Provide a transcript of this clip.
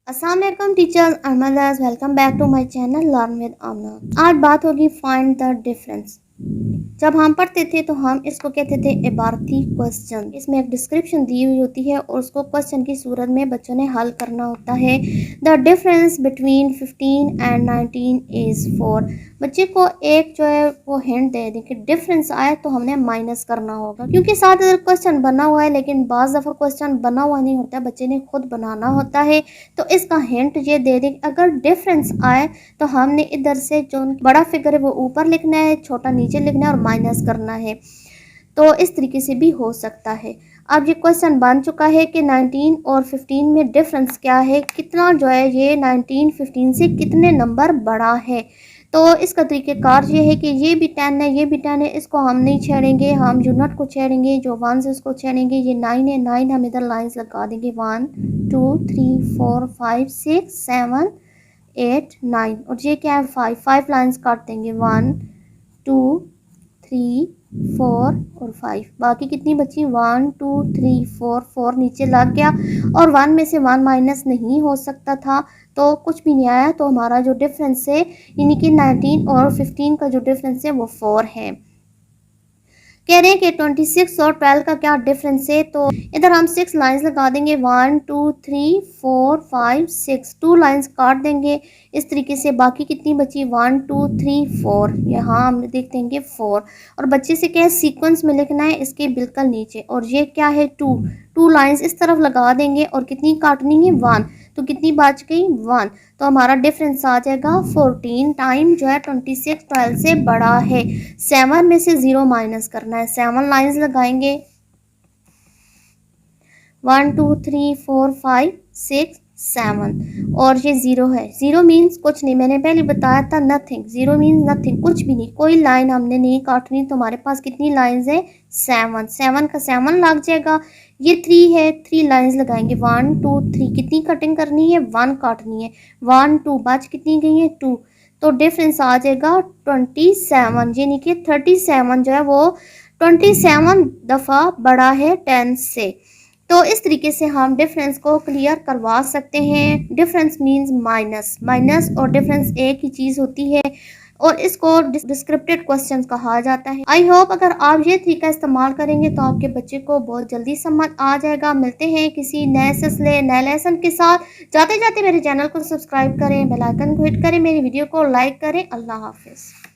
अस्सलाम वालेकुम teachers and mothers, welcome back to my channel learn with Amna. आज बात होगी फाइंड द डिफरेंस। जब हम पढ़ते थे तो हम इसको कहते थे इबारती क्वेश्चन। इसमें एक डिस्क्रिप्शन दी हुई होती है और उसको क्वेश्चन की सूरत में बच्चों ने हल करना होता है। The difference between 15 and 19 is 4। बच्चे को एक जो है वो हिंट दे दें कि डिफरेंस आए तो हमने माइनस करना होगा, क्योंकि साथ अगर क्वेश्चन बना हुआ है लेकिन बाज़ दफ़ा क्वेश्चन बना हुआ नहीं होता, बच्चे ने खुद बनाना होता है। तो इसका हिंट ये दे दें अगर डिफरेंस आए तो हमने इधर से जो बड़ा फिगर है वो ऊपर लिखना है, छोटा नीचे लिखना है और माइनस करना है। तो इस तरीके से भी हो सकता है। अब ये क्वेश्चन बन चुका है कि 19 और 15 में डिफरेंस क्या है, कितना जो है ये 19 15 से कितने नंबर बड़ा है। तो इसका तरीक़ेकार ये है कि ये भी 10 है, ये भी 10 है, इसको हम नहीं छेड़ेंगे, हम यूनिट को छेड़ेंगे, जो 1 से उसको छेड़ेंगे। ये 9 है, 9 हम इधर लाइंस लगा देंगे, 1 2 3 4 5 6 7 8 9। और ये क्या है 5 लाइंस काट देंगे, 1 2 3 4 और 5। बाकी कितनी बची, 1 2 3 4, 4 नीचे लग गया और 1 में से 1 माइनस नहीं हो सकता था, तो कुछ भी नहीं आया। तो हमारा जो डिफरेंस है यानी कि 19 और 15 का जो डिफरेंस है वो 4 है। कह रहे हैं कि 26 और 12 का क्या डिफरेंस है, तो इधर हम 6 लाइंस लगा देंगे, 1 2 3 4 5 6, 2 लाइंस काट देंगे इस तरीके से। बाकी कितनी बची, 1 2 3 4, यहाँ हम देख देंगे 4। और बच्चे से क्या है सीक्वेंस में लिखना है इसके बिल्कुल नीचे। और ये क्या है 2 लाइंस इस तरफ लगा देंगे और कितनी काटनी है 1, तो कितनी बच गई 1। तो हमारा डिफरेंस आ जाएगा 14 टाइम जो है 26 12 से बड़ा है। 7 में से 0 माइनस करना है, 7 लाइंस लगाएंगे, 1 2 3 4 5 6 7 और ये 0 है। 0 मीन्स कुछ नहीं, मैंने पहले बताया था नथिंग। 0 मीन्स नथिंग, कुछ भी नहीं, कोई लाइन हमने नहीं काटनी। तो हमारे पास कितनी लाइंस है 7, 7 का 7 लग जाएगा। ये 3 है, 3 लाइंस लगाएंगे, 1 2 3, कितनी कटिंग करनी है 1 काटनी है, 1 2 बच कितनी गई है 2। तो डिफरेंस आ जाएगा 27, यानी कि 37 जो है वो 27 दफ़ा बड़ा है 10 से। तो इस तरीके से हम डिफरेंस को क्लियर करवा सकते हैं। डिफरेंस मींस माइनस, माइनस और डिफरेंस एक ही चीज़ होती है और इसको डिस्क्रिप्टिव क्वेश्चन कहा जाता है। आई होप अगर आप ये तरीका इस्तेमाल करेंगे तो आपके बच्चे को बहुत जल्दी समझ आ जाएगा। मिलते हैं किसी नए सिलसिले नए लेसन के साथ। जाते जाते मेरे चैनल को सब्सक्राइब करें, बेल आइकन को हिट करें, मेरी वीडियो को लाइक करें। अल्लाह हाफिज़।